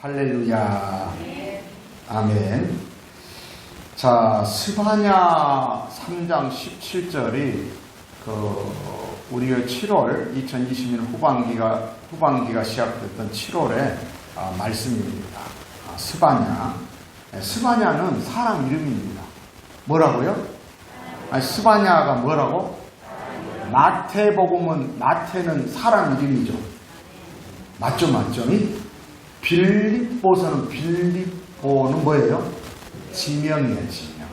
할렐루야. 아멘. 자, 스바냐 3장 17절이 우리의 7월 2020년 후반기가 시작됐던 7월의 말씀입니다. 스바냐는 사람 이름입니다. 뭐라고요? 스바냐가 뭐라고? 마태는 사람 이름이죠. 맞죠? 빌립보는 뭐예요? 지명이에요, 지명.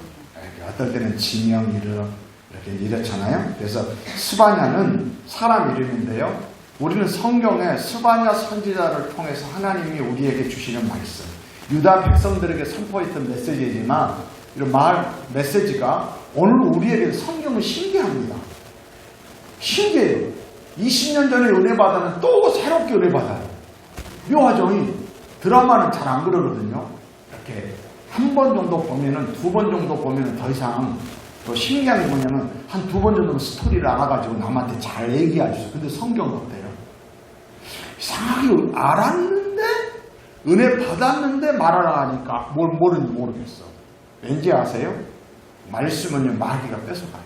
어떨 때는 지명이르 이렇게 이렇잖아요. 그래서 스바냐는 사람 이름인데요. 우리는 성경에 스바냐 선지자를 통해서 하나님이 우리에게 주시는 말씀, 유다 백성들에게 선포했던 메시지지만 이런 메시지가 오늘 우리에게 성경은 신기합니다. 신기해요. 20년 전에 은혜 받아는 또 새롭게 은혜 받아요. 묘하죠. 드라마는 잘 안 그러거든요. 이렇게 한 번 정도 보면은, 두 번 정도 보면은 더 이상 또 신기한 게 뭐냐면 한 두 번 정도는 스토리를 알아가지고 남한테 잘 얘기할 수 있어요. 근데 성경은 어때요? 이상하게 알았는데 은혜 받았는데 말하라 하니까 뭘 모르는지 모르겠어. 왠지 아세요? 말씀은요, 마귀가 뺏어가요.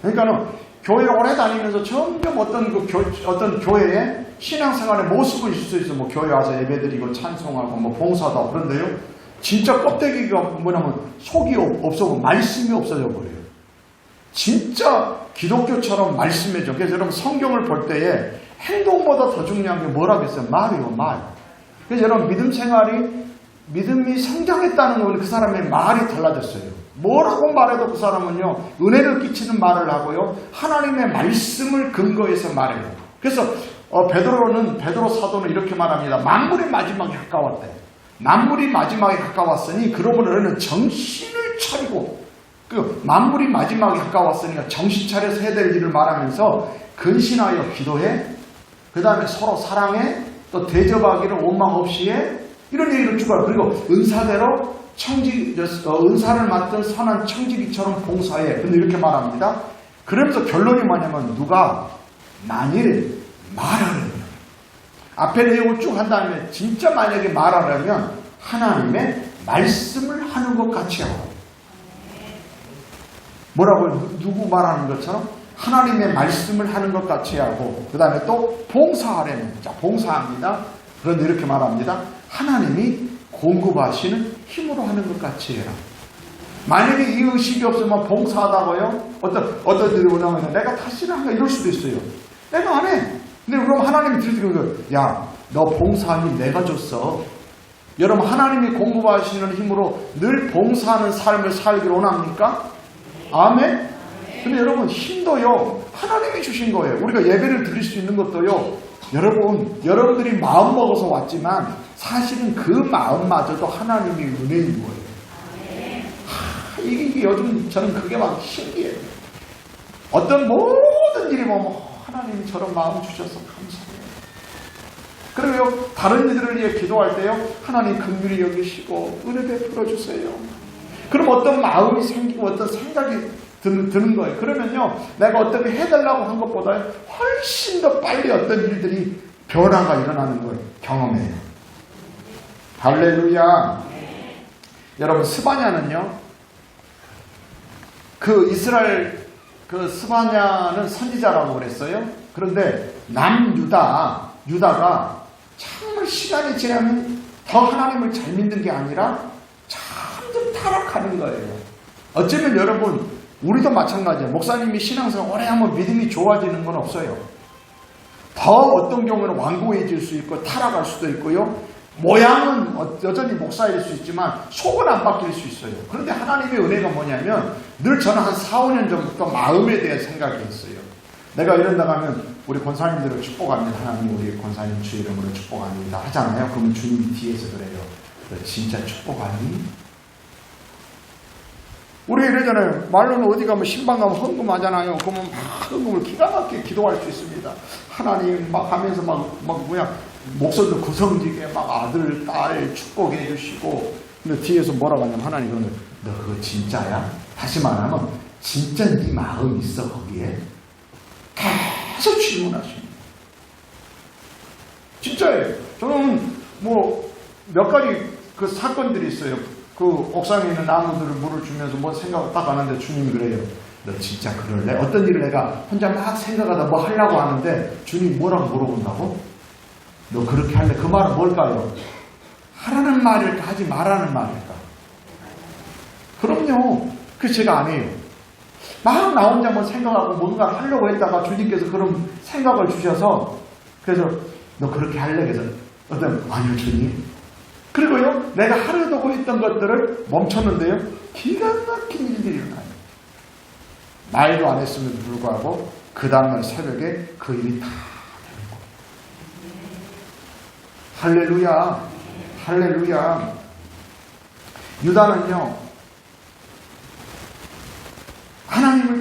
그러니까는 교회를 오래 다니면서 점점 어떤 교회에 신앙생활의 모습을 있을 수 있어. 뭐 교회 와서 예배드리고 찬송하고 뭐 봉사도 하고 그런데요. 진짜 껍데기가 뭐냐면 속이 없어고 말씀이 없어져 버려요. 진짜 기독교처럼 말씀이죠. 그래서 여러분 성경을 볼 때에 행동보다 더 중요한 게 뭐라겠어요? 말이요, 말. 그래서 여러분 믿음이 성장했다는 건 그 사람의 말이 달라졌어요. 뭐라고 말해도 그 사람은요, 은혜를 끼치는 말을 하고요, 하나님의 말씀을 근거해서 말해요. 그래서 베드로 사도는 이렇게 말합니다. 만물이 마지막에 가까웠대. 만물이 마지막에 가까웠으니 그러므로 너희는 정신을 차리고, 만물이 마지막에 가까웠으니까 정신 차려서 해야 될 일을 말하면서 근신하여 기도해, 그 다음에 서로 사랑해, 또 대접하기를 원망 없이 해, 이런 얘기를 쭉 하고, 그리고 은사대로 은사를 맡은 선한 청지기처럼 봉사해. 근데 이렇게 말합니다. 그러면서 결론이 뭐냐면, 누가 만일 말하려면, 앞에 내용을 쭉 한 다음에 진짜 만약에 말하려면 하나님의 말씀을 하는 것 같이 하고, 뭐라고요? 누구 말하는 것처럼 하나님의 말씀을 하는 것 같이 하고, 그 다음에 또 봉사하려면, 자, 봉사합니다. 그런데 이렇게 말합니다. 하나님이 공급하시는 힘으로 하는 것 같이 해라. 만약에 이 의식이 없으면 봉사하다고요? 어떤 들이 오냐면 내가 다시는 한가 이럴 수도 있어요. 내가 안 해. 근데 그럼 하나님이 들으시는 거예요. 야, 너 봉사하니 내가 줬어. 여러분, 하나님이 공급하시는 힘으로 늘 봉사하는 삶을 살기를 원합니까? 아멘? 근데 여러분, 힘도요, 하나님이 주신 거예요. 우리가 예배를 드릴 수 있는 것도요, 여러분들이 마음 먹어서 왔지만 사실은 그 마음마저도 하나님이 은혜인 거예요. 이게 요즘 저는 그게 막 신기해요. 어떤 모든 일이 보면 하나님이 저런 마음 주셔서 감사해요. 그리고 다른 이들을 위해 기도할 때요, 하나님 긍휼히 여기시고 은혜 베풀어 주세요. 그럼 어떤 마음이 생기고 어떤 생각이 드는 거예요. 그러면요, 내가 어떻게 해달라고 한 것보다 훨씬 더 빨리 어떤 일들이 변화가 일어나는 거예요. 경험해요. 할렐루야. 여러분, 스바냐는요, 이스라엘 스바냐는 선지자라고 그랬어요. 그런데 유다가 정말 시간이 지나면 더 하나님을 잘 믿는 게 아니라 점점 타락하는 거예요. 어쩌면 여러분, 우리도 마찬가지예요. 목사님이 신앙생활 오래 하면 믿음이 좋아지는 건 없어요. 더 어떤 경우는 완고해질 수 있고 타락할 수도 있고요. 모양은 여전히 목사일 수 있지만 속은 안 바뀔 수 있어요. 그런데 하나님의 은혜가 뭐냐면 늘 저는 한 4, 5년 전부터 마음에 대한 생각이 있어요. 내가 이런다 하면 우리 권사님들을 축복합니다. 하나님 우리 권사님 주 이름으로 축복합니다 하잖아요. 그러면 주님이 뒤에서 그래요. 너 진짜 축복하니? 우리 이러잖아요. 말로는 어디 가면 신방 가면 헌금하잖아요. 그러면 막 헌금을 기가 막히게 기도할 수 있습니다. 하나님 막 하면서 목소리도 구성지게 막 아들, 딸 축복해 주시고. 근데 뒤에서 뭐라고 하냐면 하나님 그러면 너 그거 진짜야? 다시 말하면 진짜 네 마음 있어 거기에? 계속 질문하십니다. 진짜예요. 저는 뭐 몇 가지 그 사건들이 있어요. 그 옥상에 있는 나무들을 물을 주면서 뭐 생각을 딱 하는데 주님이 그래요. 너 진짜 그럴래? 어떤 일을 내가 혼자 막 생각하다 뭐 하려고 하는데 주님이 뭐라고 물어본다고? 너 그렇게 할래? 그 말은 뭘까요? 하라는 말일까? 하지 말라는 말일까? 그럼요. 그래서 제가 안 해요. 막 나 혼자 뭐 생각하고 뭔가 하려고 했다가 주님께서 그런 생각을 주셔서 그래서 너 그렇게 할래? 그래서 아니요 주님. 그리고요 내가 하려 두고 있던 것들을 멈췄는데요 기가 막힌 일들이 일어나요. 말도 안 했음에도 불구하고 그 다음날 새벽에 그 일이 다 되는 거예요. 할렐루야. 할렐루야. 유다는요 하나님을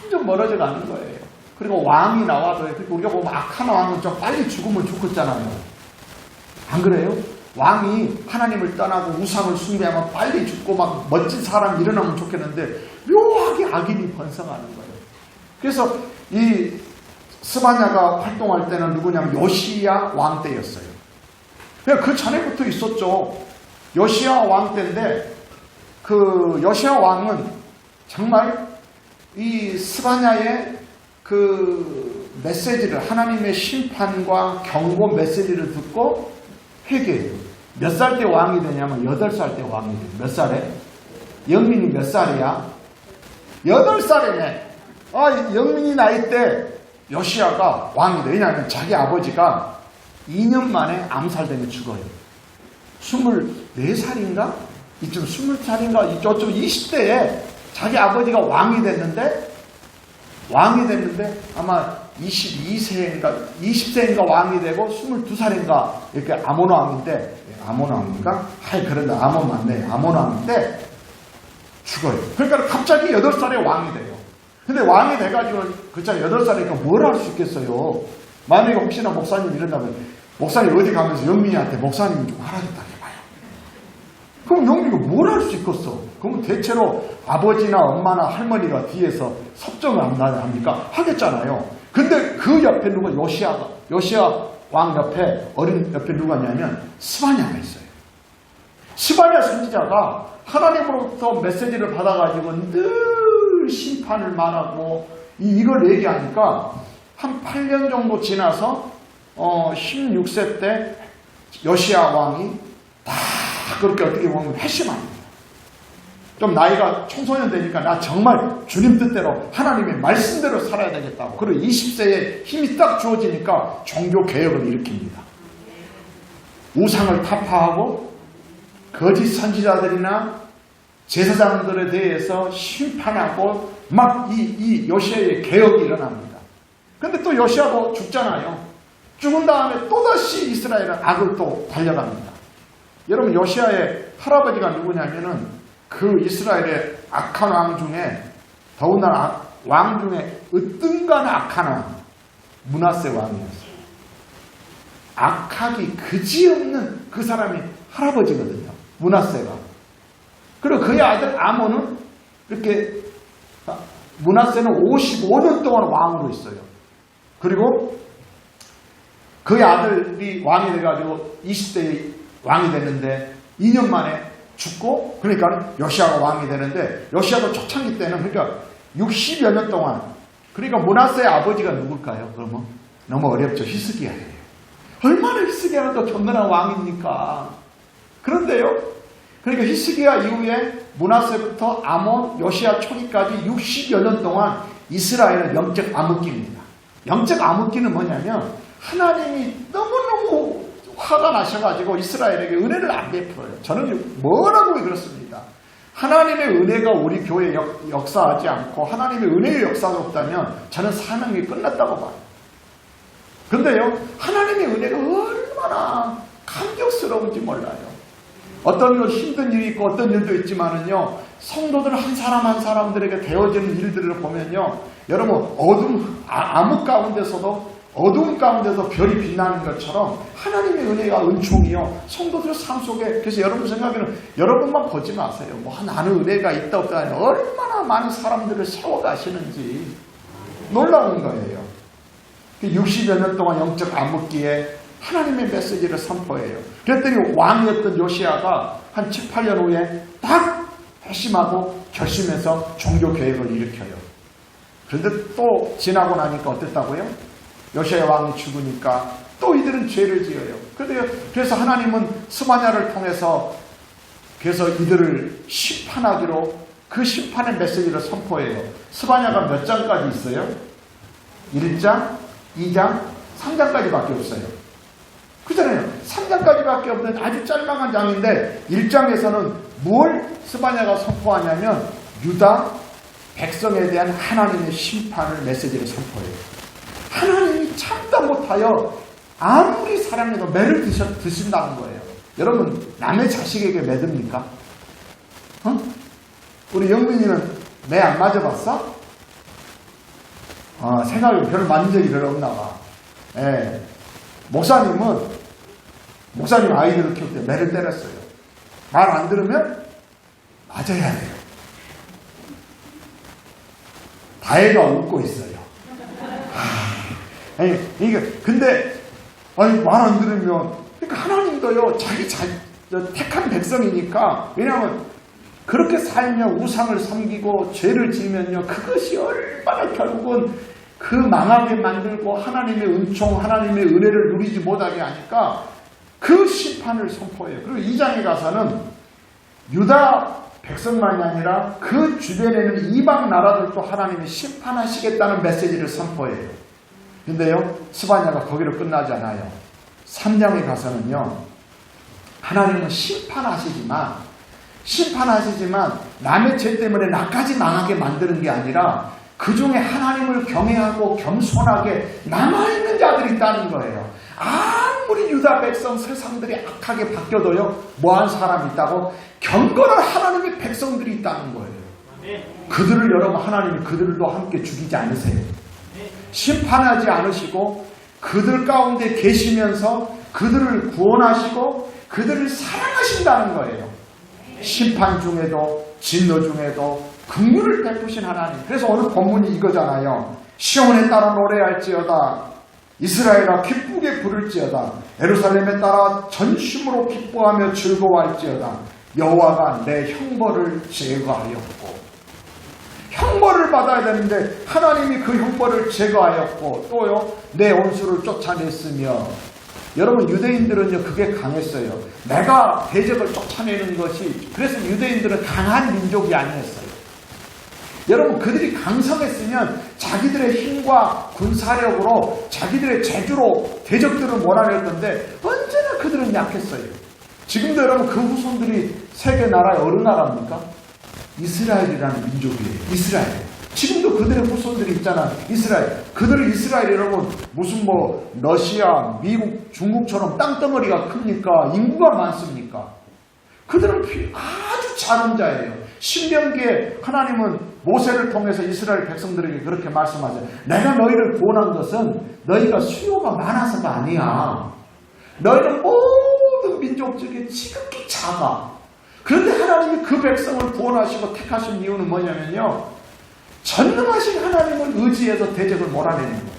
점점 멀어져 가는 거예요. 그리고 왕이 나와도 우리가 보면 악한 왕은 좀 빨리 죽으면 죽겠잖아요. 안 그래요? 왕이 하나님을 떠나고 우상을 숭배하면 빨리 죽고 막 멋진 사람이 일어나면 좋겠는데 묘하게 악인이 번성하는 거예요. 그래서 이 스바냐가 활동할 때는 누구냐면 요시야 왕 때였어요. 그 전에부터 있었죠. 요시야 왕 때인데 그 요시야 왕은 정말 이 스바냐의 그 메시지를 하나님의 심판과 경고 메시지를 듣고 회개해요. 몇 살 때 왕이 되냐면 8살 때 왕이 돼요. 몇 살에? 영민이 몇 살이야? 8살이네. 영민이 나이 때 요시야가 왕이 돼요. 왜냐하면 자기 아버지가 2년 만에 암살되면 죽어요. 24살인가? 이쯤 20살인가? 이쪽 20대에 자기 아버지가 왕이 됐는데 아마 20세인가 왕이 되고 22살인가 이렇게 아몬 왕인데 그런데 아몬 맞네. 아몬 왕인데 죽어요. 그러니까 갑자기 8살에 왕이 돼요. 근데 왕이 돼가지고 그렇잖아 8살이니까 뭘 할 수 있겠어요. 만약에 혹시나 목사님 이런다면 목사님 어디 가면서 영민이한테 목사님이 좀 하라겠다 해봐요. 그럼 영민이가 뭘 할 수 있겠어? 그럼 대체로 아버지나 엄마나 할머니가 뒤에서 섭정을 합니까? 하겠잖아요. 근데 그 옆에 누가 요시야 왕 옆에 어린 옆에 누가냐면 스바냐가 있어요. 스바냐 선지자가 하나님으로부터 메시지를 받아가지고 늘 심판을 말하고 이걸 얘기하니까 한 8년 정도 지나서 16세 때 요시야 왕이 다 그렇게 어떻게 보면 회심합니다. 좀 나이가 청소년 되니까 나 정말 주님 뜻대로 하나님의 말씀대로 살아야 되겠다고. 그리고 20세에 힘이 딱 주어지니까 종교개혁을 일으킵니다. 우상을 타파하고 거짓 선지자들이나 제사장들에 대해서 심판하고 막 이 요시야의 개혁이 일어납니다. 근데 또 요시야도 죽잖아요. 죽은 다음에 또다시 이스라엘은 악을 또 달려갑니다. 여러분 요시야의 할아버지가 누구냐면은 그 이스라엘의 악한 왕 중에 더군다나 왕 중에 으뜸간 악한 왕 므낫세 왕이었어요. 악하기 그지없는 그 사람이 할아버지거든요. 므낫세가. 그리고 그의 아들 아몬은 이렇게 므낫세는 55년 동안 왕으로 있어요. 그리고 그의 아들이 왕이 돼가지고 20대에 왕이 됐는데 2년 만에 죽고 그러니까 요시야가 왕이 되는데 요시야도 초창기 때는 그러니까 60여 년 동안 그러니까 므낫세의 아버지가 누굴까요? 그러면 너무 어렵죠. 히스기야예요. 얼마나 히스기야가 또 경건한 왕입니까? 그런데요. 그러니까 히스기야 이후에 므낫세부터 아몬, 요시야 초기까지 60여 년 동안 이스라엘은 영적 암흑기입니다. 영적 암흑기는 뭐냐면 하나님이 너무너무 화가 나셔가지고 이스라엘에게 은혜를 안 베풀어요. 저는 뭐라고 그렇습니다. 하나님의 은혜가 우리 교회에 역사하지 않고 하나님의 은혜의 역사가 없다면 저는 사명이 끝났다고 봐요. 근데요, 하나님의 은혜가 얼마나 감격스러운지 몰라요. 어떤 힘든 일이 있고 어떤 일도 있지만은요, 성도들 한 사람 한 사람들에게 되어지는 일들을 보면요, 여러분 암흑 가운데서도 어두운 가운데서 별이 빛나는 것처럼 하나님의 은혜가 은총이요 성도들 삶 속에. 그래서 여러분 생각에는 여러분만 보지 마세요. 나는 은혜가 있다 없다 아니라 얼마나 많은 사람들을 세워가시는지 놀라운 거예요. 60여 년 동안 영적 암흑기에 하나님의 메시지를 선포해요. 그랬더니 왕이었던 요시아가 한 7, 8년 후에 딱 회심하고 결심해서 종교개혁을 일으켜요. 그런데 또 지나고 나니까 어땠다고요? 요시아 왕이 죽으니까 또 이들은 죄를 지어요. 그래서 하나님은 스바냐를 통해서 그래서 이들을 심판하기로 그 심판의 메시지를 선포해요. 스바냐가 몇 장까지 있어요? 1장, 2장, 3장까지밖에 없어요. 그잖아요. 3장까지밖에 없는 아주 짤막한 장인데 1장에서는 뭘 스바냐가 선포하냐면 유다 백성에 대한 하나님의 심판을 메시지를 선포해요. 하나님이 참다 못하여 아무리 사랑해도 매를 드신다는 거예요. 여러분 남의 자식에게 매듭니까? 우리 영민이는 매 안 맞아봤어? 생각이 별로 맞은 적이 별로 없나 봐. 예. 목사님 아이들을 키울 때 매를 때렸어요. 말 안 들으면 맞아야 돼요. 다혜가 웃고 있어요. 아니, 근데, 말 안 들으면, 그러니까 하나님도요, 자기 택한 백성이니까, 왜냐하면, 그렇게 살면 우상을 섬기고 죄를 지으면요, 그것이 얼마나 결국은 그 망하게 만들고 하나님의 은총, 하나님의 은혜를 누리지 못하게 하니까 그 심판을 선포해요. 그리고 2장에 가서는 유다 백성만이 아니라 그 주변에는 이방 나라들도 하나님이 심판하시겠다는 메시지를 선포해요. 근데요, 스바냐가 거기로 끝나지 않아요. 3장에 가서는요, 하나님은 심판하시지만 남의 죄 때문에 나까지 망하게 만드는 게 아니라 그 중에 하나님을 경외하고 겸손하게 남아있는 자들이 있다는 거예요. 아무리 유다 백성 세상들이 악하게 바뀌어도요, 뭐한 사람이 있다고? 경건한 하나님의 백성들이 있다는 거예요. 그들을 여러분 하나님이 그들도 함께 죽이지 않으세요. 심판하지 않으시고 그들 가운데 계시면서 그들을 구원하시고 그들을 사랑하신다는 거예요. 심판 중에도 진노 중에도 긍휼을 베푸신 하나님. 그래서 오늘 본문이 이거잖아요. 시온에 따라 노래할지어다. 이스라엘아 기쁘게 부를지어다. 예루살렘에 따라 전심으로 기뻐하며 즐거워할지어다. 여호와가 내 형벌을 제거하였고. 형벌을 받아야 되는데 하나님이 그 형벌을 제거하였고 또요 내 원수를 쫓아냈으며. 여러분 유대인들은요 그게 강했어요. 내가 대적을 쫓아내는 것이. 그래서 유대인들은 강한 민족이 아니었어요. 여러분 그들이 강성했으면 자기들의 힘과 군사력으로 자기들의 재주로 대적들을 몰아낼 건데 언제나 그들은 약했어요. 지금도 여러분 그 후손들이 세계 나라의 어느 나라입니까? 이스라엘이라는 민족이에요. 이스라엘. 지금도 그들의 후손들이 있잖아. 이스라엘. 그들은 이스라엘 여러분 무슨 뭐 러시아, 미국, 중국처럼 땅덩어리가 큽니까? 인구가 많습니까? 그들은 아주 작은 자예요. 신명기에 하나님은 모세를 통해서 이스라엘 백성들에게 그렇게 말씀하세요. 내가 너희를 구원한 것은 너희가 수요가 많아서가 아니야. 너희는 모든 민족 중에 지극히 작아. 그런데 하나님이 그 백성을 구원하시고 택하신 이유는 뭐냐면요. 전능하신 하나님을 의지해서 대적을 몰아내는 거예요.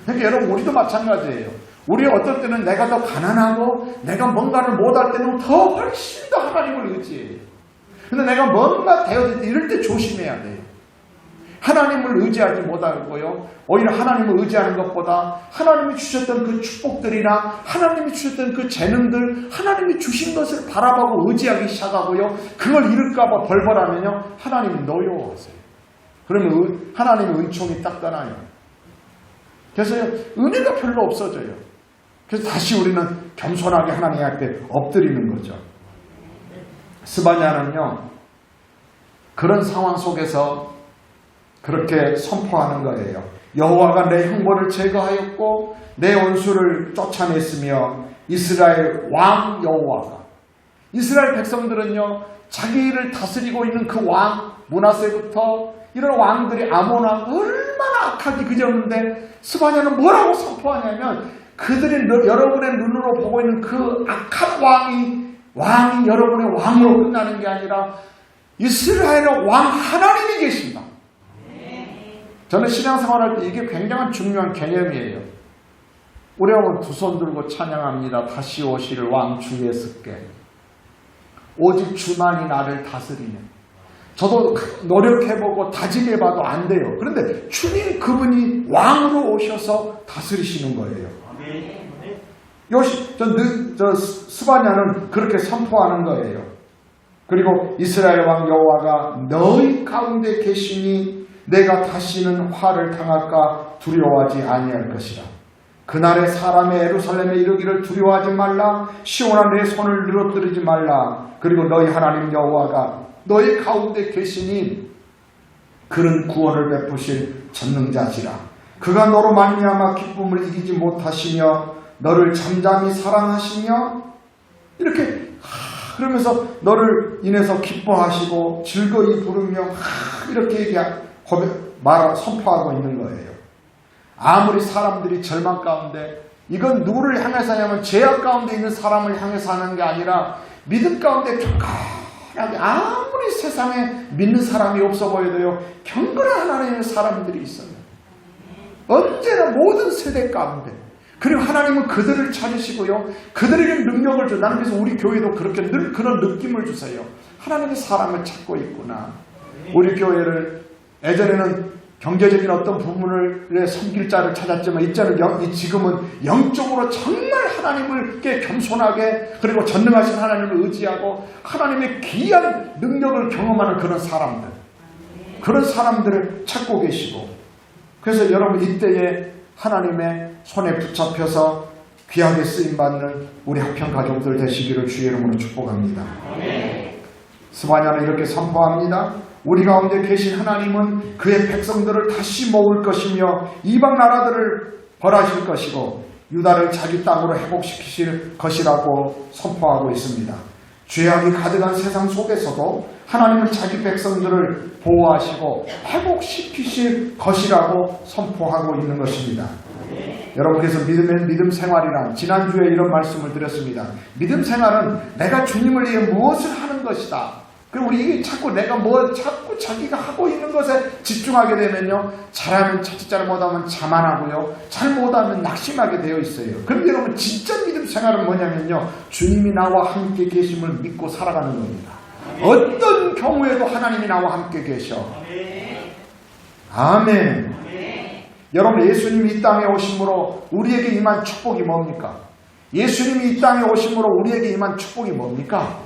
그러니까 여러분 우리도 마찬가지예요. 우리 어떨 때는 내가 더 가난하고 내가 뭔가를 못할 때는 더 훨씬 더 하나님을 의지해요. 근데 내가 뭔가 되어질 때 이럴 때 조심해야 돼요. 하나님을 의지하지 못하고요. 오히려 하나님을 의지하는 것보다 하나님이 주셨던 그 축복들이나 하나님이 주셨던 그 재능들, 하나님이 주신 것을 바라보고 의지하기 시작하고요. 그걸 잃을까봐 벌벌하면요. 하나님이 노여워하세요. 그러면 하나님의 은총이 딱 떠나요. 그래서 은혜가 별로 없어져요. 그래서 다시 우리는 겸손하게 하나님 앞에 엎드리는 거죠. 스바냐는요. 그런 상황 속에서 그렇게 선포하는 거예요. 여호와가 내 형벌을 제거하였고 내 원수를 쫓아냈으며 이스라엘 왕 여호와가. 이스라엘 백성들은요. 자기를 다스리고 있는 그 왕 므낫세부터 이런 왕들이 아몬 왕 얼마나 악하기 그졌는데 스바냐는 뭐라고 선포하냐면 그들이 여러분의 눈으로 보고 있는 그 악한 왕이 여러분의 왕으로 끝나는 게 아니라 이스라엘의 왕 하나님이 계신다. 저는 신앙생활할 때 이게 굉장한 중요한 개념이에요. 우리가 두 손 들고 찬양합니다. 다시 오실 왕 주 예수께. 오직 주만이 나를 다스리네. 저도 노력해보고 다짐해봐도 안 돼요. 그런데 주님 그분이 왕으로 오셔서 다스리시는 거예요. 스바냐는 그렇게 선포하는 거예요. 그리고 이스라엘 왕 여호와가 너희 가운데 계시니 내가 다시는 화를 당할까 두려워하지 아니할 것이라. 그날에 사람의 예루살렘에 이르기를 두려워하지 말라. 시온아 내 손을 늘어뜨리지 말라. 그리고 너희 하나님 여호와가 너희 가운데 계시니 그는 구원을 베푸실 전능자시라. 그가 너로 말미암아 기쁨을 이기지 못하시며 너를 잠잠히 사랑하시며 이렇게 그러면서 너를 인해서 기뻐하시고 즐거이 부르며 이렇게 선포하고 있는 거예요. 아무리 사람들이 절망 가운데, 이건 누구를 향해서 하냐면 죄악 가운데 있는 사람을 향해서 하는 게 아니라 믿음 가운데 경건하게, 아무리 세상에 믿는 사람이 없어 보여도요 경건한 하나님의 사람들이 있어요. 언제나 모든 세대 가운데. 그리고 하나님은 그들을 찾으시고요 그들에게 능력을 줘. 나는 그래서 우리 교회도 그렇게 늘 그런 느낌을 주세요. 하나님의 사람을 찾고 있구나. 우리 교회를 예전에는 경제적인 어떤 부분을 섬길 자를 찾았지만 지금은 영적으로 정말 하나님께 겸손하게, 그리고 전능하신 하나님을 의지하고 하나님의 귀한 능력을 경험하는 그런 사람들, 그런 사람들을 찾고 계시고, 그래서 여러분 이때에 하나님의 손에 붙잡혀서 귀하게 쓰임받는 우리 합평 가족들 되시기를 주의 이름으로 축복합니다. 스바냐는 이렇게 선포합니다. 우리 가운데 계신 하나님은 그의 백성들을 다시 모을 것이며 이방 나라들을 벌하실 것이고 유다를 자기 땅으로 회복시키실 것이라고 선포하고 있습니다. 죄악이 가득한 세상 속에서도 하나님은 자기 백성들을 보호하시고 회복시키실 것이라고 선포하고 있는 것입니다. 여러분께서 믿음 생활이란, 지난주에 이런 말씀을 드렸습니다. 믿음 생활은 내가 주님을 위해 무엇을 하는 것이다. 그리고 우리 자꾸 자꾸 자기가 하고 있는 것에 집중하게 되면요, 잘하면 찾지, 잘 못하면 자만하고요, 잘 못하면 낙심하게 되어 있어요. 그런데 여러분 진짜 믿음 생활은 뭐냐면요, 주님이 나와 함께 계심을 믿고 살아가는 겁니다. 어떤 경우에도 하나님이 나와 함께 계셔. 아멘. 여러분, 예수님이 이 땅에 오심으로 우리에게 임한 축복이 뭡니까? 예수님이 이 땅에 오심으로 우리에게 임한 축복이 뭡니까?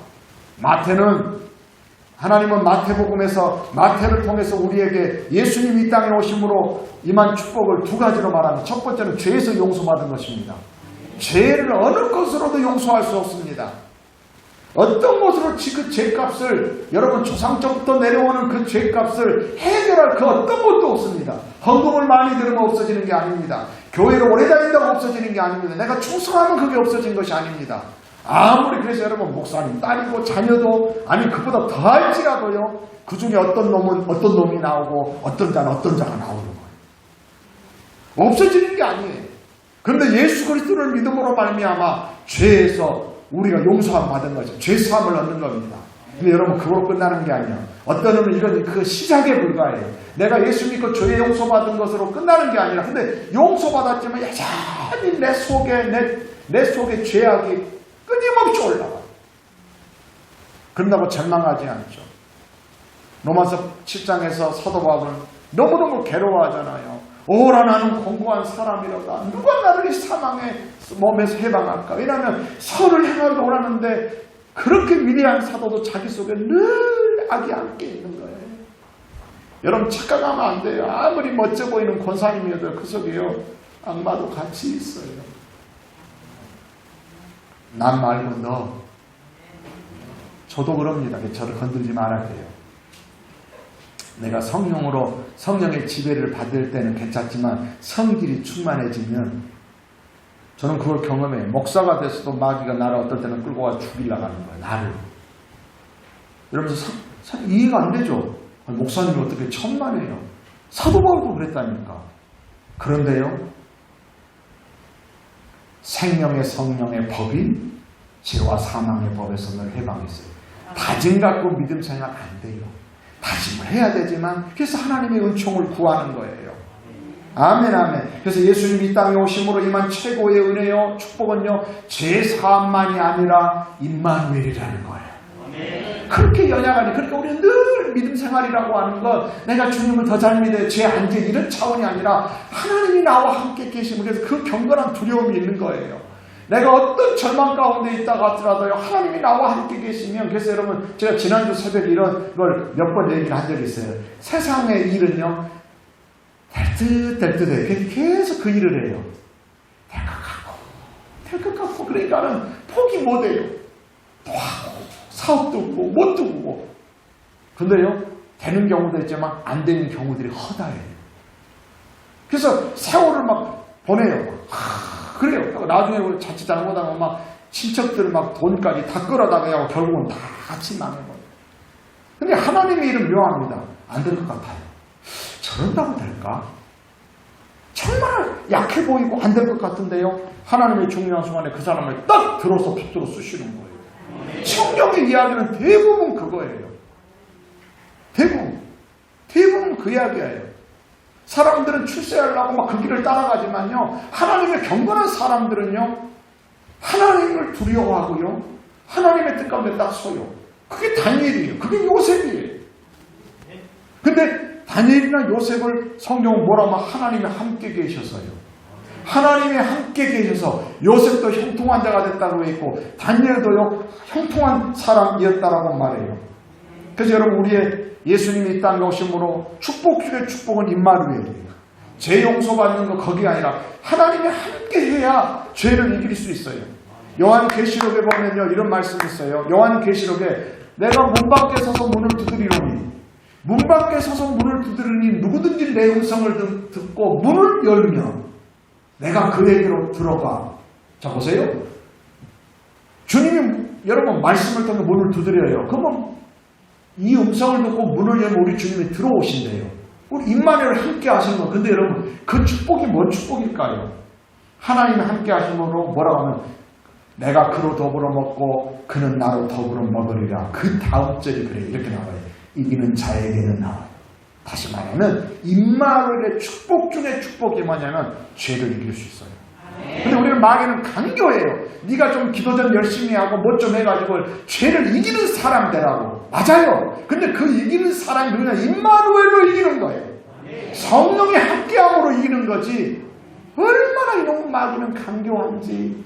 하나님은 마태복음에서 마태를 통해서 우리에게 예수님이 이 땅에 오심으로 임한 축복을 두 가지로 말합니다. 첫 번째는 죄에서 용서받은 것입니다. 죄를 어느 것으로도 용서할 수 없습니다. 어떤 것으로 그 죄값을, 여러분 조상적부터 내려오는 그 죄값을 해결할 그 어떤 것도 없습니다. 헌금을 많이 들으면 없어지는 게 아닙니다. 교회를 오래 다닌다고 없어지는 게 아닙니다. 내가 충성하면 그게 없어진 것이 아닙니다. 아무리 그래서 여러분 목사님 딸이고 자녀도, 아니 그보다 더할지라도요, 그 중에 어떤 놈이 나오고 어떤 자가 나오는 거예요. 없어지는 게 아니에요. 그런데 예수 그리스도를 믿음으로 말미암아 죄에서 우리가 용서함 받은 거죠. 죄사함을 얻는 겁니다. 근데 여러분 그걸로 끝나는 게 아니에요. 어떤 놈은 이건 그 시작에 불과해요. 내가 예수 믿고 죄 용서받은 것으로 끝나는 게 아니라, 근데 용서받았지만 여전히 내 속에 죄악이 끊임없이 올라가. 그런다고 절망하지 않죠. 로마서 7장에서 사도 바울은 너무너무 괴로워하잖아요. 오라 나는 공고한 사람이로다. 누가 나를 이 사망의 몸에서 해방할까? 왜냐하면 선을 행하려고 하는데 그렇게 위대한 사도도 자기 속에 늘 악이 함께 있는 거예요. 여러분 착각하면 안 돼요. 아무리 멋져 보이는 권사님이어도 그 속에요, 악마도 같이 있어요. 난 말고 너. 저도 그럽니다. 저를 건들지 말아야 돼요. 내가 성령의 지배를 받을 때는 괜찮지만 성질이 충만해지면 저는 그걸 경험해요. 목사가 돼서도 마귀가 나를 어떨 때는 끌고 와 죽이려고 하는 거예요. 나를. 이러면서 이해가 안 되죠. 목사님이 어떻게 천만해요. 사도 바울도 그랬다니까. 그런데요, 생명의 성령의 법인 죄와 사망의 법에서 늘 해방했어요. 다짐 갖고 믿음 생활 안 돼요. 다짐을 해야 되지만, 그래서 하나님의 은총을 구하는 거예요. 아멘, 아멘. 그래서 예수님이 이 땅에 오심으로 임한 최고의 은혜요, 축복은요, 죄사함만이 아니라 임마누엘이라는 거예요. 그렇게 연약하니, 그러니까 우리는 늘 믿음 생활이라고 하는 것, 내가 주님을 더 잘 믿어야 제 안전 이런 차원이 아니라 하나님이 나와 함께 계시면, 그래서 그 경건한 두려움이 있는 거예요. 내가 어떤 절망 가운데 있다가 하더라도요, 하나님이 나와 함께 계시면, 그래서 여러분, 제가 지난주 새벽에 이런 걸 몇 번 얘기를 한 적이 있어요. 세상의 일은요, 될 듯 해요. 계속 그 일을 해요. 될 것 같고, 그러니까는 포기 못 해요. 또 하고, 사업도 없고, 못도 없고. 근데요, 되는 경우도 있지만, 안 되는 경우들이 허다해요. 그래서 세월을 막 보내요. 그래요. 나중에 자칫 잘못하면 막 친척들 막 돈까지 다 끌어다가 결국은 다 같이 망해버려요. 근데 하나님의 일은 묘합니다. 안 될 것 같아요. 저런다고 될까? 정말 약해 보이고 안 될 것 같은데요. 하나님의 중요한 순간에 그 사람을 딱 들어서 붙들어 쓰시는 거예요. 성경의 이야기는 대부분 그거예요. 대부분 그 이야기예요. 사람들은 출세하려고 막 그 길을 따라가지만요, 하나님의 경건한 사람들은요, 하나님을 두려워하고요, 하나님의 뜻 가운데 딱 서요. 그게 다니엘이에요. 그게 요셉이에요. 근데 다니엘이나 요셉을 성경은 뭐라고 하면 하나님이 함께 계셔서요. 하나님이 함께 계셔서 요셉도 형통한 자가 됐다고 했고, 다니엘도요, 형통한 사람이었다라고 말해요. 그래서 여러분, 우리의 예수님이 이 땅에 오심으로 축복 중에 축복은 임마누엘이에요. 죄 용서받는 거 거기가 아니라 하나님이 함께 해야 죄를 이길 수 있어요. 요한계시록에 보면요, 이런 말씀이 있어요. 요한계시록에 내가 문 밖에 서서 문을 두드리노니, 문 밖에 서서 문을 두드리니 누구든지 내 음성을 듣고 문을 열면 내가 그에게로 들어가. 자, 보세요. 주님이 여러분 말씀을 통해 문을 두드려요. 그러면 이 음성을 듣고 문을 열면 우리 주님이 들어오신대요. 우리 임마누엘을 함께 하시는 거. 근데 여러분, 그 축복이 뭔 축복일까요? 하나님이 함께 하심으로 뭐라고 하면 내가 그로 더불어 먹고 그는 나로 더불어 먹으리라. 그 다음 절이 그래요. 이렇게 나와요. 이기는 자에게는 나와요. 다시 말하면 임마누엘의 축복 중에 축복이 뭐냐면 죄를 이길 수 있어요. 근데 우리는 마귀는 강교해요. 네가 좀 기도 좀 열심히 하고 뭐 좀 해가지고 죄를 이기는 사람 되라고. 맞아요. 근데 그 이기는 사람이 누구냐? 임마누엘로 이기는 거예요. 성령이 함께함으로 이기는 거지. 얼마나 이런 마귀는 강교한지.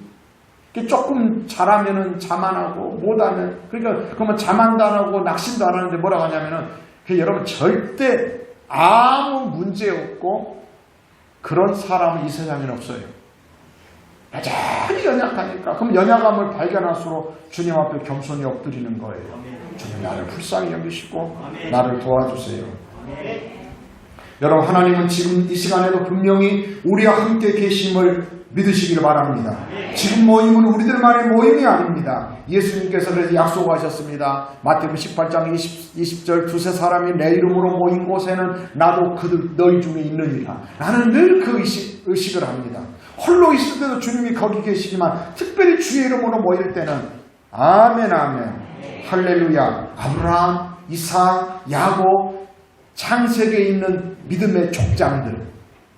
조금 잘하면은 자만하고 못하면, 그러니까 그러면 자만도 안 하고 낙심도 안 하는데 뭐라고 하냐면은 여러분, 절대 아무 문제 없고 그런 사람은 이 세상에는 없어요. 여전히 연약하니까. 그럼 연약함을 발견할수록 주님 앞에 겸손히 엎드리는 거예요. 주님, 나를 불쌍히 여기시고 나를 도와주세요. 여러분, 하나님은 지금 이 시간에도 분명히 우리와 함께 계심을 믿으시기를 바랍니다. 지금 모임은 우리들만의 모임이 아닙니다. 예수님께서 그래서 약속하셨습니다. 마태복음 18장 20절 두세 사람이 내 이름으로 모인 곳에는 나도 그들 너희 중에 있느니라. 나는 늘 그 의식을 합니다. 홀로 있을 때도 주님이 거기 계시지만 특별히 주의 이름으로 모일 때는 아멘 아멘 할렐루야. 아브라함, 이삭, 야곱, 창세기에 있는 믿음의 족장들,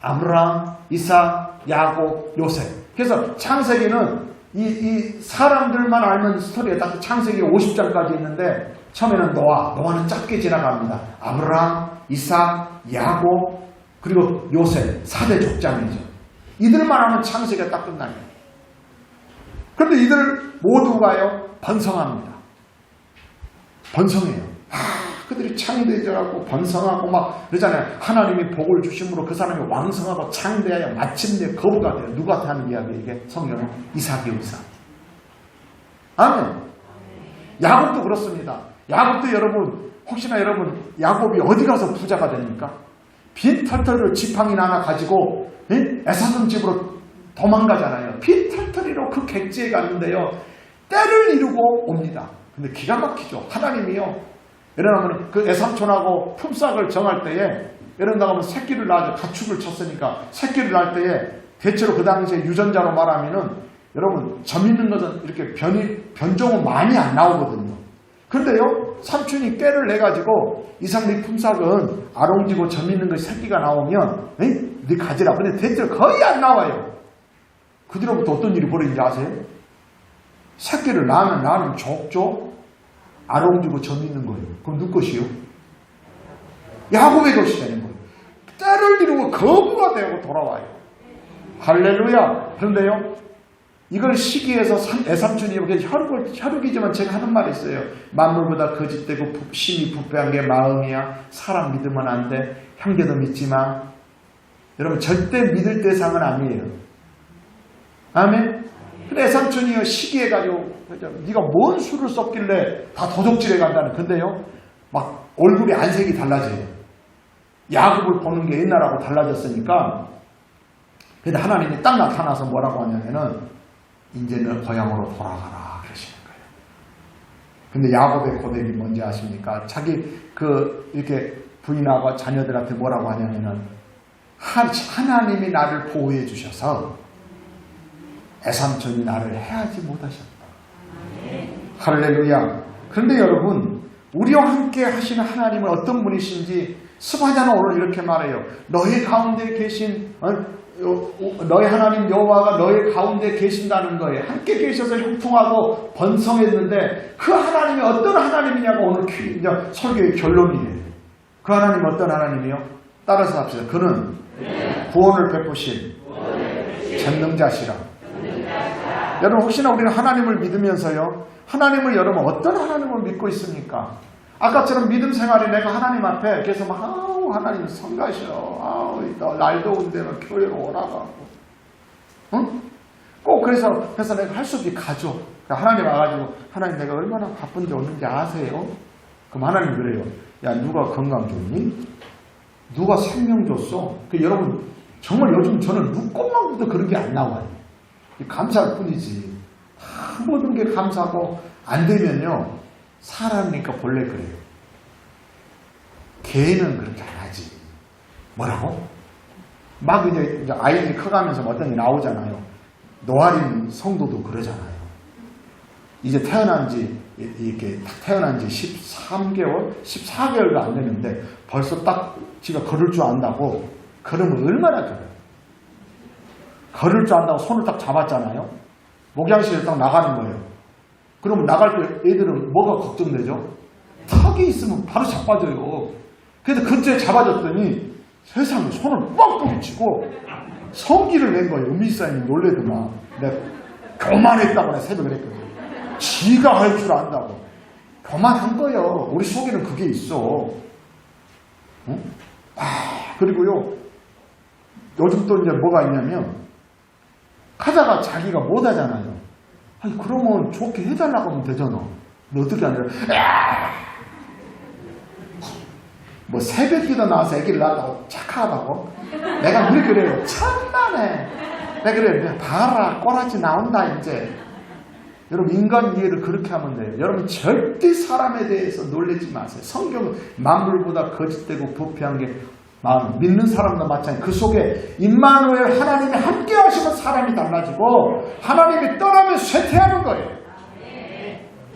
아브라함, 이삭, 야곱, 요셉. 그래서 창세기는 이 사람들만 알는 스토리에 딱 창세기 50장까지 있는데, 처음에는 노아는 짧게 지나갑니다. 아브라함, 이삭, 야곱, 그리고 요셉, 4대 족장이죠. 이들만 하면 창세기가 딱 끝나요. 그런데 이들 모두가요, 번성합니다. 번성해요. 그들이 창대해져갖고 번성하고 막 그러잖아요. 하나님이 복을 주심으로 그 사람이 왕성하고 창대하여 마침내 거부가 돼요. 누구한테 하는 이야기예요? 이게 성경은 이삭이요, 이삭. 아멘. 야곱도 그렇습니다. 야곱도 여러분, 혹시나 여러분, 야곱이 어디 가서 부자가 됩니까? 빈 털털이로 지팡이 하나 가지고 에사돈 집으로 도망가잖아요. 빈 털털이로 그 객지에 갔는데요, 때를 이루고 옵니다. 근데 기가 막히죠. 하나님이요, 예를 들면 그 애삼촌하고 품삯을 정할 때에, 예를 들면 새끼를 낳아서 가축을 쳤으니까 새끼를 낳을 때에 대체로 그 당시에 유전자로 말하면은 여러분, 점 있는 것은 이렇게 변종은 많이 안 나오거든요. 그런데요, 삼촌이 꾀를 내가지고 이상 네 품삯은 아롱지고 점 있는 것 새끼가 나오면 네 가지라. 근데 대체 거의 안 나와요. 그 뒤로부터 어떤 일이 벌어진지 아세요? 새끼를 낳으면 족족 아롱지고 점 있는 거예요. 그럼 누구 것이요? 야곱의 것이 되는 거예요. 때를 이루고 거부가 되고 돌아와요. 할렐루야. 그런데요, 이걸 시기해서 애삼촌이 혈육이지만 제가 하는 말이 있어요. 만물보다 거짓되고 심히 부패한 게 마음이야. 사람 믿으면 안 돼. 형제도 믿지 마. 여러분 절대 믿을 대상은 아니에요. 아멘. 근데 애삼촌이요, 시기해가지고 네가 뭔 술을 썼길래 다 도적질해 간다는. 근데요, 막 얼굴이 안색이 달라져요. 야곱을 보는 게 옛날하고 달라졌으니까. 근데 하나님이 딱 나타나서 뭐라고 하냐면은 이제 너 고향으로 돌아가라 그러시는 거예요. 근데 야곱의 고백이 뭔지 아십니까? 자기 이렇게 부인하고 자녀들한테 뭐라고 하냐면은 하나님이 나를 보호해 주셔서 애삼촌이 나를 해하지 못하셨다. 할렐루야. 그런데 여러분, 우리와 함께 하시는 하나님은 어떤 분이신지 스바냐는 오늘 이렇게 말해요. 너희 가운데 계신 너희 하나님 여호와가 너희 가운데 계신다는 거예요. 함께 계셔서 형통하고 번성했는데 그 하나님이 어떤 하나님이냐고 오늘 설교의 결론이에요. 그 하나님 어떤 하나님이요? 따라서 합시다. 그는 구원을 베푸신 전능자시라. 여러분 혹시나 우리는 하나님을 믿으면서요, 하나님을 여러분 어떤 하나님을 믿고 있습니까? 아까처럼 믿음 생활이 내가 하나님 앞에 계속 막 하나님 성가셔, 날 더운데 교회로 오라고, 응? 꼭 그래서 내가 할 수 없이 가죠. 하나님 와가지고 하나님 내가 얼마나 바쁜지 오는지 아세요? 그럼 하나님 그래요. 야, 누가 건강 줬니? 누가 생명 줬어? 여러분 정말 요즘 저는 눈곱만 봐도 그런 게 안 나와요. 감사할 뿐이지. 다 모든 게 감사하고 안 되면요, 사람이니까 본래 그래요. 개는 그렇게 안 하지. 뭐라고? 막 이제 아이들이 커가면서 어떤 게 나오잖아요. 노아린 성도도 그러잖아요. 이제 태어난 지 13개월, 14개월도 안 됐는데 벌써 딱 지가 걸을 줄 안다고. 걸으면 얼마나 좋아요. 걸을 줄 안다고 손을 딱 잡았잖아요. 목장실에 딱 나가는 거예요. 그러면 나갈 때 애들은 뭐가 걱정되죠? 턱이 있으면 바로 자빠져요. 그래서 근처에 잡아줬더니 세상에 손을 뻥뻥 치고 성기를 낸 거예요. 음미사님이 놀래더만. 내가 교만했다고 내가 새벽에 그랬거든요. 지가 할 줄 안다고. 교만한 거예요. 우리 속에는 그게 있어. 응? 그리고요, 요즘 또 이제 뭐가 있냐면 하다가 자기가 못 하잖아요. 아니 그러면 좋게 해달라고 하면 되잖아. 너 어떻게 하냐? 뭐 새벽기도 나와서 애기를 낳았다고 착하다고? 내가 늘 그래요. 천만에. 내가 그래요. 봐라, 꼬라지 나온다 이제. 여러분 인간 이해를 그렇게 하면 돼요. 여러분 절대 사람에 대해서 놀라지 마세요. 성경은 만물보다 거짓되고 부패한 게 마음. 믿는 사람도 마찬가지. 그 속에 임마누엘 하나님이 함께 하시면 사람이 달라지고 하나님이 떠나면 쇠퇴하는 거예요.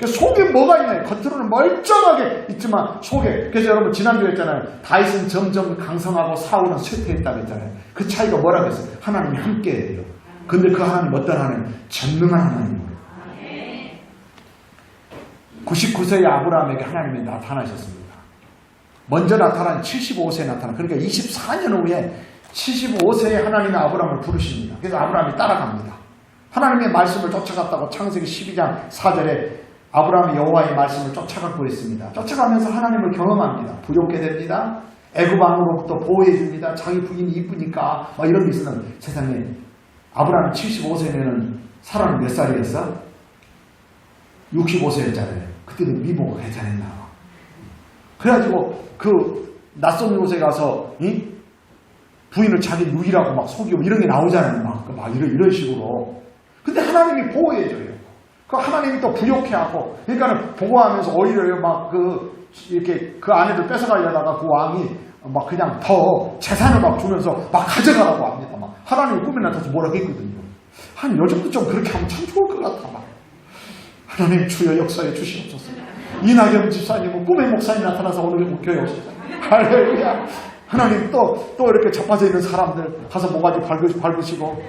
속에 뭐가 있나요? 겉으로는 멀쩡하게 있지만 속에. 그래서 여러분 지난주에 했잖아요. 다윗은 점점 강성하고 사울은 쇠퇴했다고 했잖아요. 그 차이가 뭐라고 했어요? 하나님이 함께해요. 근데 그 하나님 어떤 하나님? 전능한 하나님이에요. 99세의 아브라함에게 하나님이 나타나셨습니다. 먼저 나타난 75세에 나타나. 그러니까 24년 후에 75세의 하나님이 아브라함을 부르십니다. 그래서 아브라함이 따라갑니다. 하나님의 말씀을 쫓아갔다고 창세기 12장 4절에 아브라함이 여호와의 말씀을 쫓아가고 있습니다. 쫓아가면서 하나님을 경험합니다. 부욕게 됩니다. 애굽 왕으로부터 보호해 줍니다. 자기 부인이 이쁘니까 막 이런 게 있었는데 세상에 아브라함이 75세면 사람은 몇 살이었어? 65세였잖아요. 그때는 미모가 괜찮았나. 그래가지고 그 낯선 곳에 가서 부인을 자기 누이라고 막 속이고 이런 게 나오잖아요. 막 이런 식으로. 근데 하나님이 보호해줘요. 그 하나님이 또 부욕해 하고, 그러니까는 보호하면서 오히려 막 이렇게 그 아내를 뺏어가려다가 그 왕이 막 그냥 더 재산을 막 주면서 막 가져가라고 합니다. 막 하나님이 꿈에 나타나서 뭐라고 했거든요. 한 요즘도 좀 그렇게 하면 참 좋을 것 같아. 막. 하나님 주여 역사에 주시옵소서. 이낙연 집사님은 꿈에 목사님 나타나서 오늘 교회 오셨어요. 할렐루야. 하나님 또 이렇게 접어져 있는 사람들 가서 모가지 밟으시고.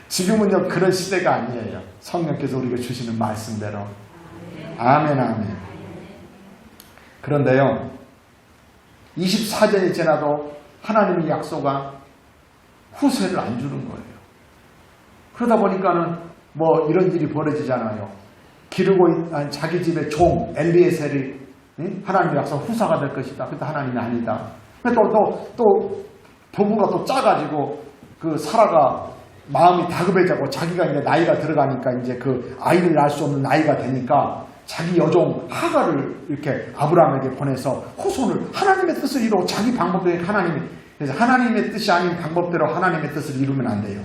지금은요, 그런 시대가 아니에요. 성령께서 우리에게 주시는 말씀대로. 아멘, 아멘. 그런데요, 24년이 지나도 하나님의 약속은 후세를 안 주는 거예요. 그러다 보니까는 뭐 이런 일이 벌어지잖아요. 기르고 있는 자기 집의 종 엘리에셀이 하나님의 약속 후사가 될 것이다. 근데 하나님이 아니다. 또 부부가 또 짜가지고 그 사라가 마음이 다급해지고 자기가 이제 나이가 들어가니까 이제 그 아이를 낳을 수 없는 나이가 되니까 자기 여종 하가를 이렇게 아브라함에게 보내서 후손을 하나님의 뜻을 이루고 자기 방법대로 그래서 하나님의 뜻이 아닌 방법대로 하나님의 뜻을 이루면 안 돼요.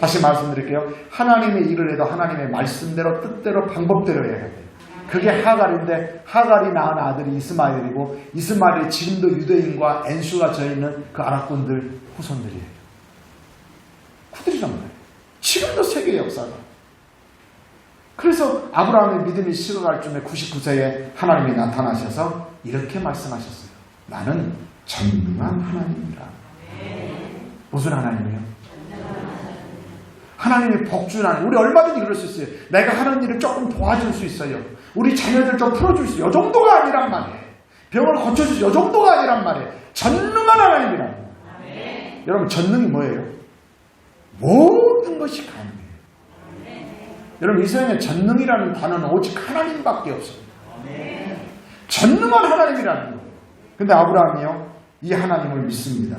다시 말씀드릴게요. 하나님의 일을 해도 하나님의 말씀대로 뜻대로 방법대로 해야 돼요. 그게 하갈인데 하갈이 낳은 아들이 이스마엘이고 이스마엘이 지금도 유대인과 엔수가 져있는 그 아랍군들 후손들이에요. 그들이란 말이에요. 지금도 세계 역사가. 그래서 아브라함의 믿음이 식어갈 쯤에 99세에 하나님이 나타나셔서 이렇게 말씀하셨어요. 나는 전능한 하나님이라. 무슨 하나님이에요? 하나님이 복주는 하나님. 우리 얼마든지 그럴 수 있어요. 내가 하는 일을 조금 도와줄 수 있어요. 우리 자녀들 좀 풀어줄 수 있어요. 이 정도가 아니란 말이에요. 병을 고쳐줄 수 있어요. 이 정도가 아니란 말이에요. 전능한 하나님이란 말이에요. 여러분, 전능이 뭐예요? 모든 것이 가능해요. 여러분, 이 세상에 전능이라는 단어는 오직 하나님밖에 없습니다. 전능한 하나님이라는 거예요. 근데 아브라함이요, 이 하나님을 믿습니다.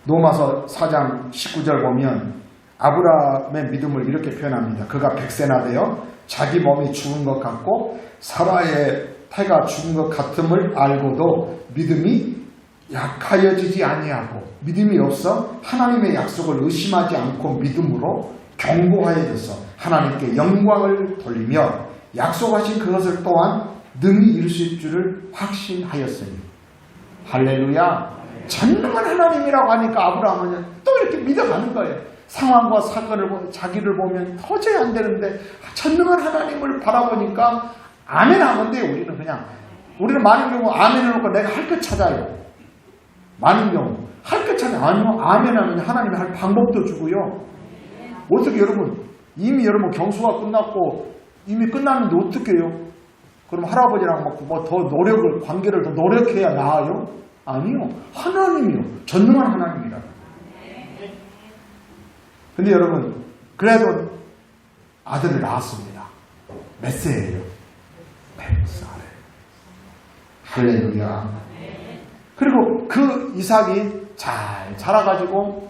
로마서 4장 19절 보면 아브라함의 믿음을 이렇게 표현합니다. 그가 100세나 되어 자기 몸이 죽은 것 같고 사라의 태가 죽은 것 같음을 알고도 믿음이 약하여지지 아니하고 믿음이 없어 하나님의 약속을 의심하지 않고 믿음으로 견고하여져서 하나님께 영광을 돌리며 약속하신 그것을 또한 능히 이루실 줄을 확신하였으니. 할렐루야. 전능한 하나님이라고 하니까 아브라함은 또 이렇게 믿어가는 거예요. 상황과 사건을 보면 자기를 보면 도저히 안 되는데 전능한 하나님을 바라보니까 아멘 하면 돼요. 우리는 많은 경우 아멘을 놓고 내가 할 것 찾아요. 많은 경우 할 것 찾아요. 아니요, 아멘 하면 하나님이 할 방법도 주고요. 어떻게 이미 여러분 경수가 끝났고 이미 끝났는데 어떻게 해요? 그럼 할아버지랑 뭐 더 관계를 더 노력해야 나아요? 아니요. 하나님이요. 전능한 하나님이라. 근데 여러분, 그래도 아들을 낳았습니다. 몇 세예요? 100살. 할렐루야. 그리고 그 이삭이 잘 자라가지고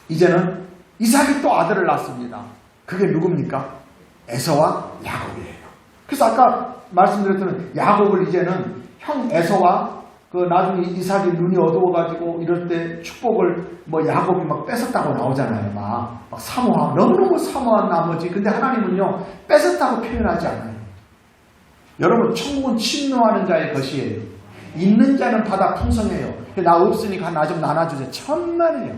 이제는 이삭이 또 아들을 낳습니다. 그게 누굽니까? 에서와 야곱이에요. 그래서 아까 말씀드렸던 야곱을 이제는 형 에서와 그 나중에 이삭이 눈이 어두워가지고 이럴 때 축복을 야곱이 막 뺏었다고 나오잖아요. 막 사모하고 너무너무 사모한 나머지. 근데 하나님은요, 뺏었다고 표현하지 않아요. 여러분, 천국은 침노하는 자의 것이에요. 있는 자는 받아 풍성해요. 나 없으니까 나 좀 나눠주세요. 천만에요.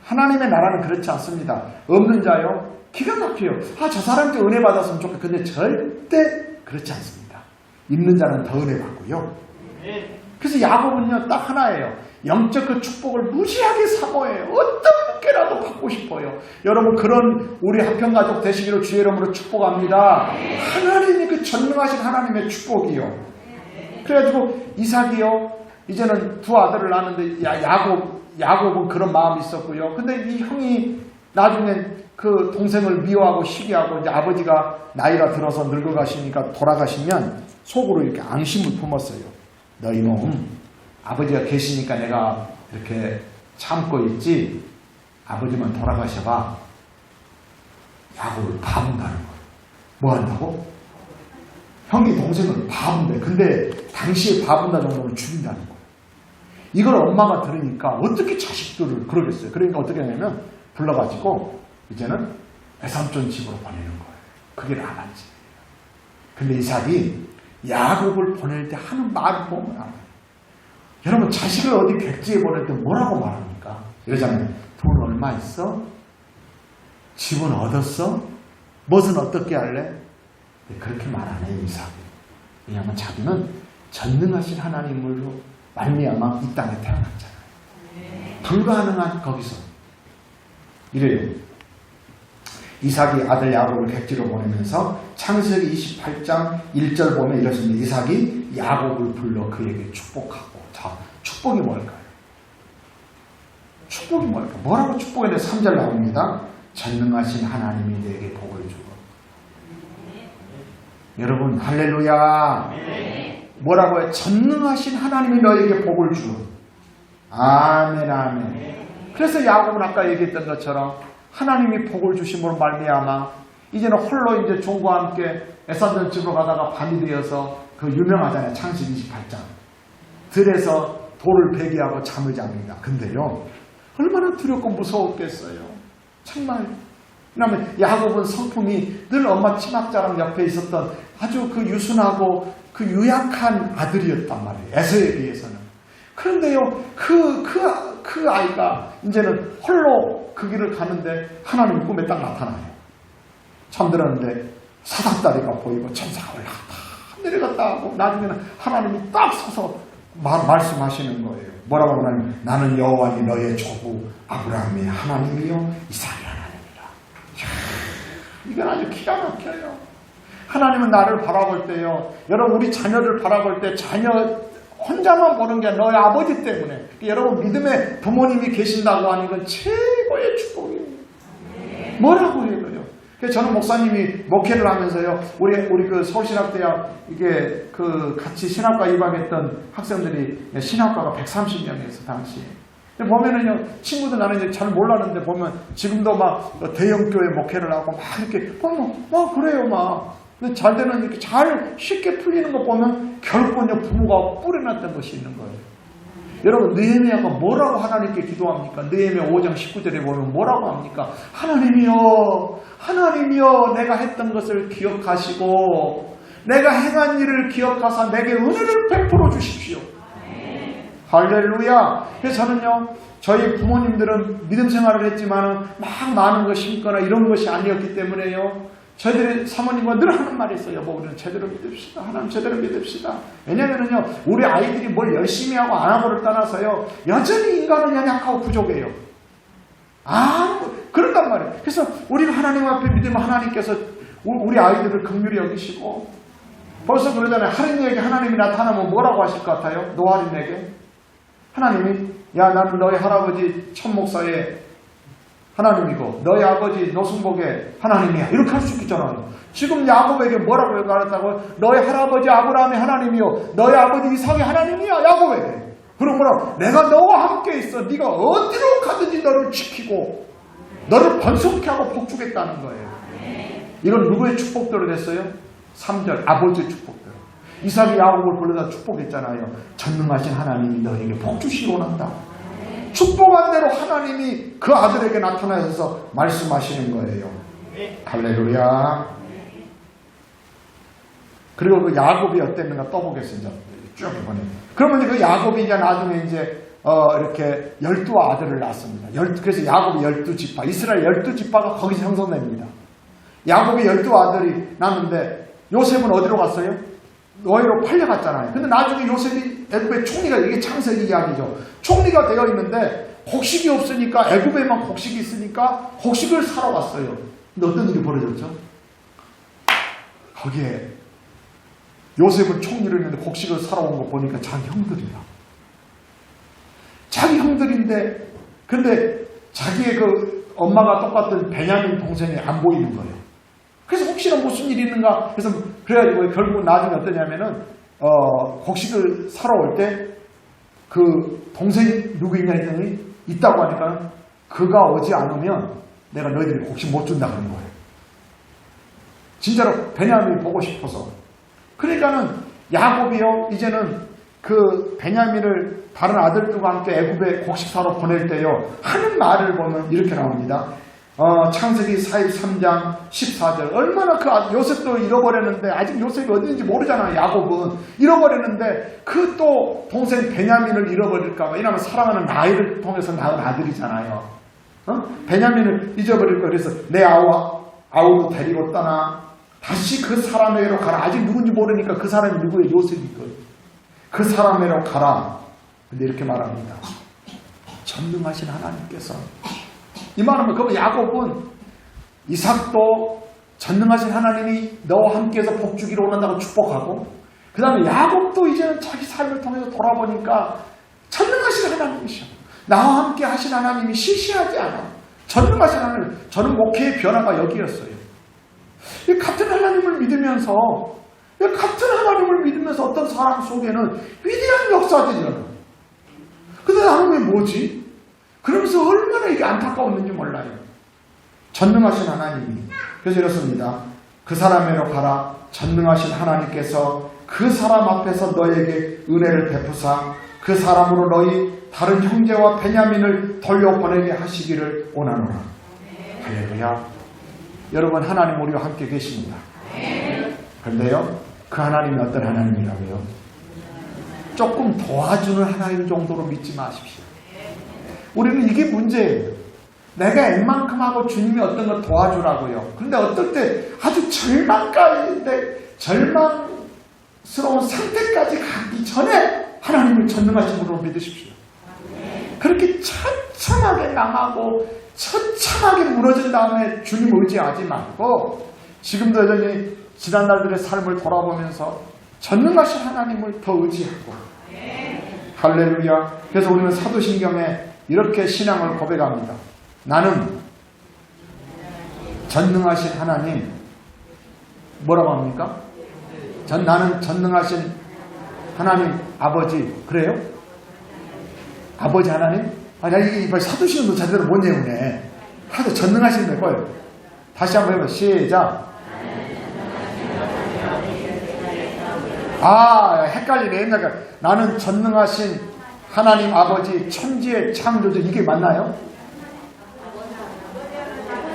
하나님의 나라는 그렇지 않습니다. 없는 자요, 기가 막혀요. 저 사람한테 은혜 받았으면 좋겠다. 근데 절대 그렇지 않습니다. 있는 자는 더 은혜 받고요. 그래서 야곱은요, 딱 하나예요. 영적 그 축복을 무지하게 사모해요. 어떤 게라도 받고 싶어요. 여러분, 그런 우리 한평가족 되시기를 주의 이름으로 축복합니다. 하나님이 그 전능하신 하나님의 축복이요. 그래가지고 이삭이요, 이제는 두 아들을 낳았는데 야곱은 그런 마음이 있었고요. 근데 이 형이 나중에 그 동생을 미워하고 시기하고 이제 아버지가 나이가 들어서 늙어가시니까 돌아가시면 속으로 이렇게 앙심을 품었어요. 너 이놈, 아버지가 계시니까 내가 이렇게 참고 있지, 아버지만 돌아가셔봐. 야곱을 봐본다는 거예요. 뭐 한다고? 형이 동생을 봐본대. 근데 당시에 봐본다 정도는 죽인다는 거예요. 이걸 엄마가 들으니까 어떻게 자식들을 그러겠어요. 그러니까 어떻게 하냐면 불러가지고 이제는 외삼촌 집으로 보내는 거예요. 그게 라반 집이에요. 근데 이삭이 야곱을 보낼 때 하는 말을 보면 알아요. 여러분, 자식을 어디 객지에 보낼 때 뭐라고 말합니까? 이러잖아요. 돈 얼마 있어? 집은 얻었어? 무엇은 어떻게 할래? 그렇게 말 안 해요, 이삭이. 왜냐하면 자기는 전능하신 하나님으로 말미암아 이 땅에 태어났잖아요. 불가능한 거기서 이래요. 이삭이 아들 야곱을 객지로 보내면서 창세기 28장 1절 보면 이렇습니다. 이삭이 야곱을 불러 그에게 축복하고. 자, 축복이 뭘까요? 축복이 뭘까? 뭐라고 축복에 대해 3절 나옵니다. 전능하신 하나님이 내게 복을 주고. 여러분 할렐루야. 뭐라고 해요? 전능하신 하나님이 너에게 복을 주. 아멘 아멘. 그래서 야곱은 아까 얘기했던 것처럼 하나님이 복을 주심으로 말미암아 이제는 홀로 이제 종과 함께 에사들 집으로 가다가 밤이 되어서 그 유명하잖아요. 창세기 28장. 들에서 돌을 베개하고 잠을 잡니다. 근데요, 얼마나 두렵고 무서웠겠어요. 정말. 왜냐하면 야곱은 성품이 늘 엄마 치맛자랑 옆에 있었던 아주 그 유순하고 그 유약한 아들이었단 말이에요. 에서에 비해서는. 그런데요, 그 아이가 이제는 홀로 그 길을 가는데 하나님이 꿈에 딱 나타나요. 잠들었는데 사닥다리가 보이고 천사가 올라갔다 내려갔다 하고 나중에는 하나님이 딱 서서 말씀하시는 거예요. 뭐라고 하나님? 나는 여호와니 너의 조부 아브라함의 하나님이요 이삭의 하나님이라. 이건 아주 기가 막혀요. 하나님은 나를 바라볼 때요, 여러분 우리 자녀를 바라볼 때 자녀 혼자만 보는 게 너의 아버지 때문에. 여러분 믿음의 부모님이 계신다고 하는 건 최고의 축복이에요. 뭐라고 해요? 그래서 저는 목사님이 목회를 하면서요, 우리 그 서울신학대학 이게 그 같이 신학과 입학했던 학생들이 신학과가 130명이었어 당시에. 보면은요, 친구들 나는 이제 잘 몰랐는데 보면 지금도 막 대형 교회 목회를 하고 막 이렇게 보면 그래요 막. 근데 잘 되는 이렇게 잘 쉽게 풀리는 거 보면 결국은요 부모가 뿌려놨던 것이 있는 거예요. 여러분 느헤미야가 뭐라고 하나님께 기도합니까? 느헤미야 5장 19절에 보면 뭐라고 합니까? 하나님이여 내가 했던 것을 기억하시고 내가 행한 일을 기억하사 내게 은혜를 베풀어 주십시오. 할렐루야. 그래서 저는요, 저희 부모님들은 믿음 생활을 했지만 막 많은 거 심거나 이런 것이 아니었기 때문에요, 저희들이 사모님과 늘 하는 말이 있어요. 여보, 우리는 제대로 믿읍시다. 하나님 제대로 믿읍시다. 왜냐면은요, 우리 아이들이 뭘 열심히 하고 안 하고를 떠나서요, 여전히 인간은 연약하고 부족해요. 그런단 말이에요. 그래서 우리가 하나님 앞에 믿으면 하나님께서 우리 아이들을 긍휼히 여기시고, 벌써 그러잖아요. 할인에게 하나님이 나타나면 뭐라고 하실 것 같아요? 노할인에게. 하나님이, 야, 나는 너희 할아버지 천목사의 하나님이고 너희 아버지 노승복의 하나님이야. 이렇게 할 수 있잖아요. 지금 야곱에게 뭐라고 말했다고? 너희 할아버지 아브라함의 하나님이요 너희 아버지 이삭의 하나님이야. 야곱에게. 그럼 뭐라고? 내가 너와 함께 있어. 네가 어디로 가든지 너를 지키고 너를 번성케 하고 복주겠다는 거예요. 이건 누구의 축복대로 됐어요? 3절 아버지의 축복대로. 이삭이 야곱을 불러다 축복했잖아요. 전능하신 하나님이 너에게 복주시기 원한다. 축복한 대로 하나님이 그 아들에게 나타나셔서 말씀하시는 거예요. 할렐루야. 그리고 그 야곱이 어땠는가 떠보겠습니다. 쭉 이번에. 그러면 그 야곱이 이제 나중에 이제 이렇게 12아들을 낳습니다. 그래서 야곱이 12지파, 이스라엘 12지파가 거기서 형성됩니다. 야곱이 12아들이 낳는데 요셉은 어디로 갔어요? 노예로 팔려갔잖아요. 근데 나중에 요셉이 애굽의 총리가, 이게 창세기 이야기죠. 총리가 되어 있는데 곡식이 없으니까, 애굽에만 곡식이 있으니까 곡식을 사러 갔어요. 근데 어떤 일이 벌어졌죠? 거기에 요셉은 총리를 했는데 곡식을 사러 온 거 보니까 자기 형들이야. 자기 형들인데, 근데 자기의 그 엄마가 똑같은 베냐민 동생이 안 보이는 거예요. 그래서 혹시나 무슨 일이 있는가 해서 그래가지고 결국 나중에 어떠냐면은 곡식을 사러 올 때 그 동생이 누구 있냐 했더니 있다고 하니까 그가 오지 않으면 내가 너희들이 곡식 못 준다 그런 거예요. 진짜로 베냐민이 보고 싶어서. 그러니까는 야곱이요 이제는 그 베냐민을 다른 아들들과 함께 애굽에 곡식 사러 보낼 때요 하는 말을 보면 이렇게 나옵니다. 창세기 43장 14절. 얼마나 그 요셉도 잃어버렸는데, 아직 요셉이 어디인지 모르잖아요. 야곱은 잃어버렸는데 그 또 동생 베냐민을 잃어버릴까봐. 왜냐하면 사랑하는 라헬을 통해서 낳은 아들이잖아요. 베냐민을 잊어버릴 거. 그래서 내 아우도 데리고 떠나 다시 그 사람에게로 가라. 아직 누군지 모르니까 그 사람이 누구예요? 요셉이거든요. 그 사람에게로 가라. 근데 이렇게 말합니다. 전능하신 하나님께서, 이 말은 그럼 야곱은 이삭도 전능하신 하나님이 너와 함께해서 복 주기를 원한다고 축복하고, 그 다음에 야곱도 이제는 자기 삶을 통해서 돌아보니까 전능하신 하나님이셔. 나와 함께 하신 하나님이 시시하지 않아. 전능하신 하나님. 저는 목회의 변화가 여기였어요. 이 같은 하나님을 믿으면서, 어떤 사람 속에는 위대한 역사들이 일어나. 근데 나는 왜 뭐지? 그러면서 얼마나 이게 안타까웠는지 몰라요. 전능하신 하나님이. 그래서 이렇습니다. 그 사람에로 가라. 전능하신 하나님께서 그 사람 앞에서 너에게 은혜를 베푸사 그 사람으로 너희 다른 형제와 베냐민을 돌려보내게 하시기를 원하노라. 할렐루야. 여러분, 하나님 우리와 함께 계십니다. 그런데요, 그 하나님이 어떤 하나님이라고요? 조금 도와주는 하나님 정도로 믿지 마십시오. 우리는 이게 문제예요. 내가 웬만큼 하고 주님이 어떤 걸 도와주라고요. 그런데 어떨 때 아주 절망스러운 상태까지 가기 전에 하나님을 전능하신 분으로 믿으십시오. 그렇게 처참하게 망하고 처참하게 무너진 다음에 주님 의지하지 말고 지금도 여전히 지난날들의 삶을 돌아보면서 전능하신 하나님을 더 의지하고. 할렐루야. 그래서 우리는 사도신경에 이렇게 신앙을 고백합니다. 나는 전능하신 하나님, 뭐라고 합니까? 나는 전능하신 하나님 아버지. 그래요? 아버지 하나님? 아니, 이거 사도신경도 제대로 못 외우네. 하도 전능하신 데 뭐예요? 다시 한번 해봐. 시작. 헷갈리네. 나는 전능하신 하나님 아버지 천지의 창조주. 이게 맞나요?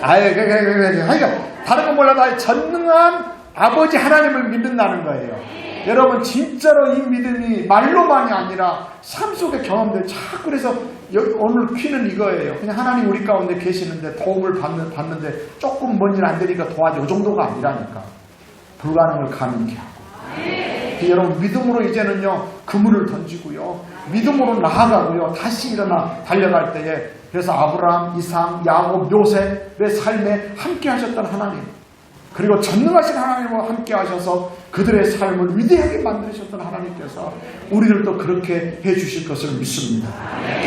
그러니까 다른 건 몰라도 전능한 아버지 하나님을 믿는다는 거예요. 여러분, 진짜로 이 믿음이 말로만이 아니라 삶 속의 경험들. 그래서 오늘 퀴는 이거예요. 그냥 하나님 우리 가운데 계시는데 도움을 받는데 조금 뭔 일 안 되니까 도와줘. 이 정도가 아니라니까. 불가능을 가능케 하고. 여러분, 믿음으로 이제는요, 그물을 던지고요, 믿음으로 나아가고요, 다시 일어나 달려갈 때에, 그래서 아브라함, 이삭, 야곱, 요셉의 삶에 함께 하셨던 하나님, 그리고 전능하신 하나님과 함께 하셔서 그들의 삶을 위대하게 만드셨던 하나님께서 우리들도 그렇게 해주실 것을 믿습니다.